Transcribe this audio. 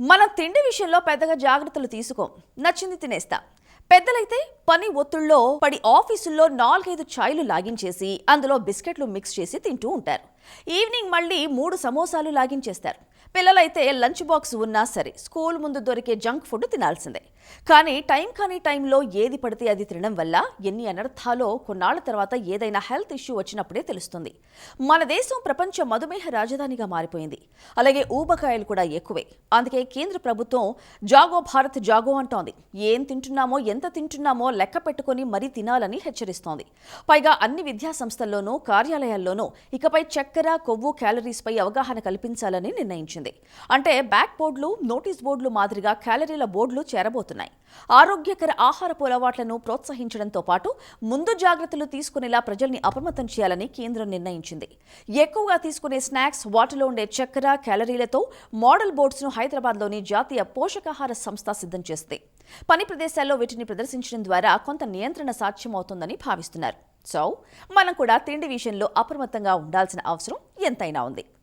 మనం తిండి విషయంలో పెద్దగా జాగ్రత్తలు తీసుకోం, నచ్చింది తినేస్తాం. పెద్దలైతే పని ఒత్తిళ్లో పడి ఆఫీసుల్లో 4-5 ఛాయ్లు లాగించేసి అందులో బిస్కెట్లు మిక్స్ చేసి తింటూ ఉంటారు. ఈవినింగ్ మళ్ళీ 3 సమోసాలు లాగించేస్తారు. పిల్లలైతే లంచ్ బాక్స్ ఉన్నా సరే స్కూల్ ముందు దొరికే జంక్ ఫుడ్ తినాల్సిందే. కానీ టైంలో ఏది పడితే అది తినడం వల్ల ఎన్ని అనర్థాలో కొన్నాళ్ల తర్వాత ఏదైనా హెల్త్ ఇష్యూ వచ్చినప్పుడే తెలుస్తుంది. మన దేశం ప్రపంచ మధుమేహ రాజధానిగా మారిపోయింది. అలాగే ఊబకాయలు కూడా ఎక్కువే. అందుకే కేంద్ర ప్రభుత్వం జాగో భారత్ జాగో అంటోంది. ఏం తింటున్నామో ఎంత తింటున్నామో లెక్క పెట్టుకుని మరీ తినాలని హెచ్చరిస్తోంది. పైగా అన్ని విద్యా సంస్థల్లోనూ కార్యాలయాల్లోనూ ఇకపై చక్కెర, కొవ్వు, క్యాలరీస్ పై అవగాహన కల్పించాలని నిర్ణయించింది. అంటే బ్యాక్ బోర్డులు, నోటీస్ బోర్డులు మాదిరిగా క్యాలరీల బోర్డులు చేరబోతున్నాయి. ఆరోగ్యకర ఆహారపు అలవాట్లను ప్రోత్సహించడంతో పాటు ముందు జాగ్రత్తలు తీసుకునేలా ప్రజల్ని అప్రమత్తం చేయాలని కేంద్రం నిర్ణయించింది. ఎక్కువగా తీసుకునే స్నాక్స్, వాటిలో ఉండే చక్కెర, క్యాలరీలతో మోడల్ బోర్డ్స్ను హైదరాబాద్లోని జాతీయ పోషకాహార సంస్థ సిద్ధం చేస్తుంది. పని ప్రదేశాల్లో వీటిని ప్రదర్శించడం ద్వారా కొంత నియంత్రణ సాధ్యమవుతుందని భావిస్తున్నారు. సో మనం కూడా తిండి విషయంలో అప్రమత్తంగా ఉండాల్సిన అవసరం ఎంతైనా ఉంది.